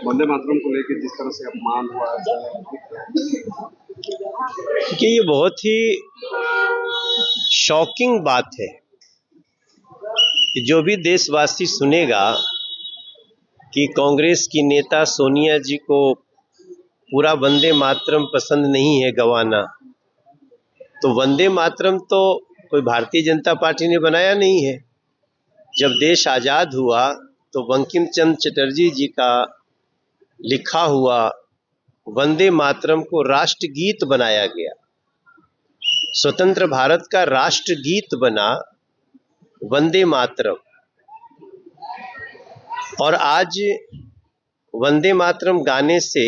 वंदे मातरम को लेकर जिस तरह से अपमान हुआ कि ये बहुत ही शॉकिंग बात है कि जो भी देशवासी सुनेगा कि कांग्रेस की नेता सोनिया जी को पूरा वंदे मातरम पसंद नहीं है गवाना, तो वंदे मातरम तो कोई भारतीय जनता पार्टी ने बनाया नहीं है। जब देश आज़ाद हुआ तो बंकिम चंद्र चटर्जी जी का लिखा हुआ वंदे मातरम को राष्ट्रगीत बनाया गया। स्वतंत्र भारत का राष्ट्रगीत बना वंदे मातरम। और आज वंदे मातरम गाने से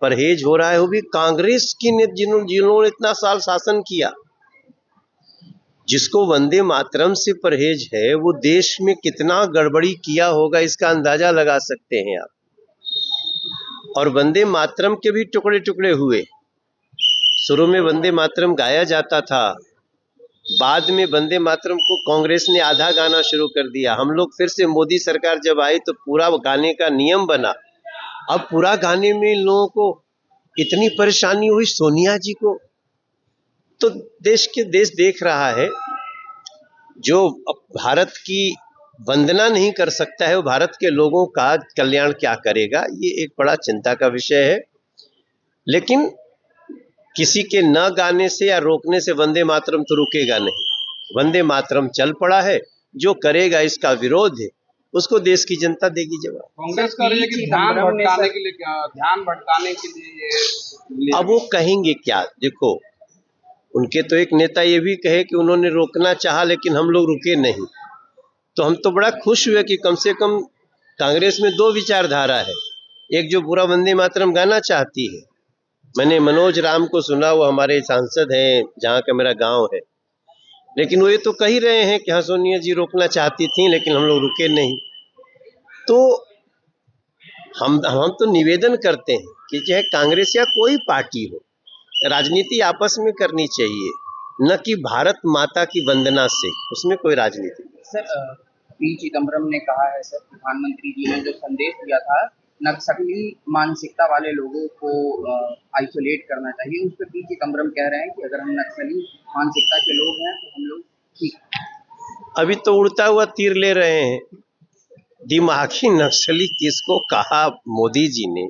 परहेज हो रहा है, वो भी कांग्रेस की ने जिन्होंने इतना साल शासन किया। जिसको वंदे मातरम से परहेज है वो देश में कितना गड़बड़ी किया होगा इसका अंदाजा लगा सकते हैं आप। और वंदे मातरम के भी टुकड़े टुकड़े हुए। शुरू में वंदे मातरम गाया जाता था, बाद में वंदे मातरम को कांग्रेस ने आधा गाना शुरू कर दिया। हम लोग फिर से मोदी सरकार जब आई तो पूरा गाने का नियम बना। अब पूरा गाने में इन लोगों को इतनी परेशानी हुई सोनिया जी को। तो देश देख रहा है, जो भारत की वंदना नहीं कर सकता है वो भारत के लोगों का कल्याण क्या करेगा। ये एक बड़ा चिंता का विषय है। लेकिन किसी के न गाने से या रोकने से वंदे मातरम तो रुकेगा नहीं। वंदे मातरम चल पड़ा है, जो करेगा इसका विरोध है उसको देश की जनता देगी जवाब। कांग्रेस कर रही है कि ध्यान भटकाने के लिए अब वो कहेंगे क्या? देखो, उनके तो एक नेता ये भी कहे कि उन्होंने रोकना चाहा लेकिन हम लोग रुके नहीं। तो हम तो बड़ा खुश हुए कि कम से कम कांग्रेस में दो विचारधारा है। एक जो पूरा वंदे मातरम गाना चाहती है, मैंने मनोज राम को सुना, वो हमारे सांसद हैं जहाँ का मेरा गांव है, लेकिन वो ये तो कह ही रहे हैं कि हाँ सोनिया जी रोकना चाहती थी लेकिन हम लोग रुके नहीं। तो हम तो निवेदन करते हैं कि चाहे कांग्रेस या कोई पार्टी हो, राजनीति आपस में करनी चाहिए, न कि भारत माता की वंदना से। उसमें कोई राजनीति नहीं। सर, पी चिदम्बरम ने कहा है, सर प्रधानमंत्री जी ने जो संदेश दिया था नक्सली मानसिकता वाले लोगों को आइसोलेट करना चाहिए, उस पर पी चिदम्बरम कह रहे हैं कि अगर हम नक्सली मानसिकता के लोग हैं तो हम लोग ठीक। अभी तो उड़ता हुआ तीर ले रहे हैं। दिमागी नक्सली किसको कहा मोदी जी ने?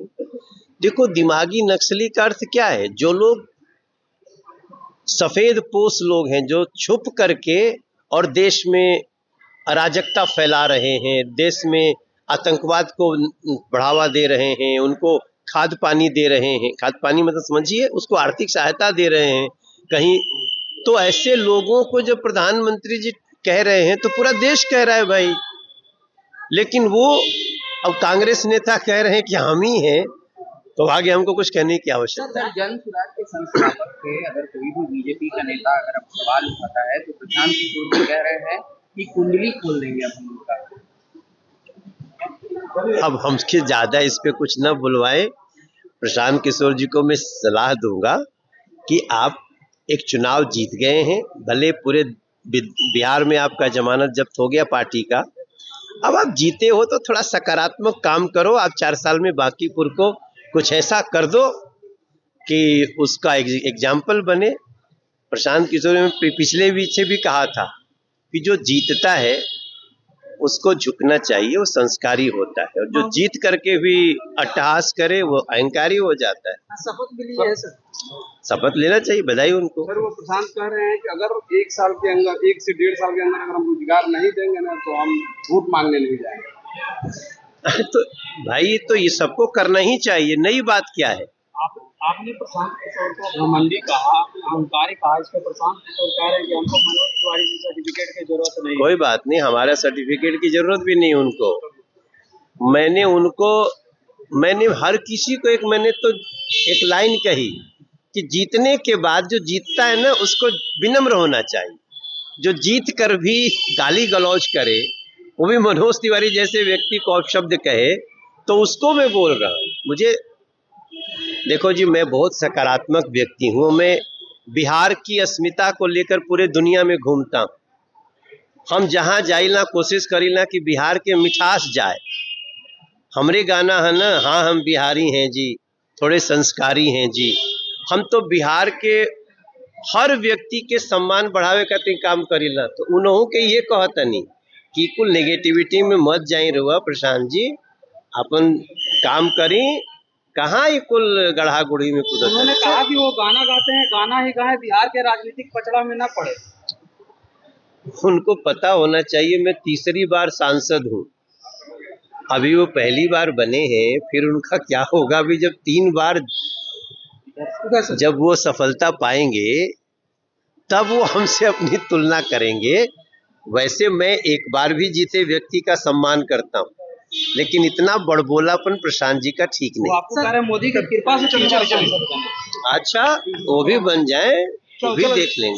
देखो, दिमागी नक्सली का अर्थ क्या है? जो लोग सफेद पोश लोग हैं, जो छुप करके और देश में अराजकता फैला रहे हैं, देश में आतंकवाद को बढ़ावा दे रहे हैं, उनको खाद पानी दे रहे हैं। खाद पानी मतलब समझिए, उसको आर्थिक सहायता दे रहे हैं कहीं। तो ऐसे लोगों को जब प्रधानमंत्री जी कह रहे हैं तो पूरा देश कह रहा है भाई। लेकिन वो अब कांग्रेस नेता कह रहे हैं कि हम ही हैं, तो आगे हमको कुछ कहने की आवश्यकता है। जन सुराज के संस्थापक थे, अगर कोई भी बीजेपी का नेता अगर अब सवाल उठाता है तो प्रशांत किशोर जी कह रहे हैं कि कुंडली खोल देंगे अब हम लोग। अब हमसे ज्यादा इस पे कुछ न बुलवाए। प्रशांत किशोर जी को मैं सलाह दूंगा कि आप एक चुनाव जीत गए हैं, भले पूरे बिहार में आपका जमानत जब्त हो गया पार्टी का। अब आप जीते हो तो थोड़ा सकारात्मक काम करो। आप 4 साल में बांकीपुर को कुछ ऐसा कर दो कि उसका एग्जाम्पल बने। प्रशांत किशोर ने पिछले वीक से भी कहा था कि जो जीतता है उसको झुकना चाहिए, वो संस्कारी होता है, और जो जीत करके भी अट्टहास करे वो अहंकारी हो जाता है। शपथ भी ली है सर। शपथ लेना चाहिए, बधाई उनको। सर, वो प्रशांत कह रहे हैं कि अगर 1 साल के अंदर, 1 से 1.5 साल के अंदर अगर हम रोजगार नहीं देंगे ना तो हम वोट मांगने नहीं जाएंगे। तो भाई, तो ये सबको करना ही चाहिए, नई बात क्या है? आपने प्रशांत किशोर को घमंडी कहा, अहंकारी कहा, इस पे प्रशांत किशोर कह रहे हैं कि हमको मनोज तिवारी जी सर्टिफिकेट की जरूरत नहीं। कोई बात नहीं, हमारा सर्टिफिकेट की जरूरत भी नहीं उनको। मैंने हर किसी को मैंने तो एक लाइन कही कि जीतने के बाद जो जीतता है ना उसको विनम्र होना चाहिए। जो जीत कर भी गाली गलौज करे, वो भी मनोज तिवारी जैसे व्यक्ति को अपशब्द कहे, तो उसको मैं बोल रहा हूँ। मुझे देखो जी, मैं बहुत सकारात्मक व्यक्ति हूँ। मैं बिहार की अस्मिता को लेकर पूरे दुनिया में घूमता हूँ। हम जहाँ जाइला कोशिश करीला कि बिहार के मिठास जाए। हमरे गाना है ना, हाँ हम बिहारी हैं जी, थोड़े संस्कारी हैं जी। हम तो बिहार के हर व्यक्ति के सम्मान बढ़ावे खातिर काम करीला। तो उन्हों के ये कहतनी कि कुल नेगेटिविटी में मत जाई रहुआ प्रशांत जी, अपन काम करी, कहाँ ये कुल गढ़ा गुड़ी में कूदत। उन्होंने कहा कि वो गाना गाते हैं, गाना ही गाए, बिहार के राजनीतिक पचड़ा में न पड़े। उनको पता होना चाहिए मैं तीसरी बार सांसद हूँ, अभी वो पहली बार बने हैं, फिर उनका क्या होगा भी जब 3 बार जब वो सफलता पाएंगे तब वो हमसे अपनी तुलना करेंगे। वैसे मैं एक बार भी जीते व्यक्ति का सम्मान करता हूँ, लेकिन इतना बड़बोलापन प्रशांत जी का ठीक वो नहीं। आपको कह रहे हैं मोदी की कृपा से चुनाव अच्छा, वो भी बन जाए, वो भी देख लेंगे।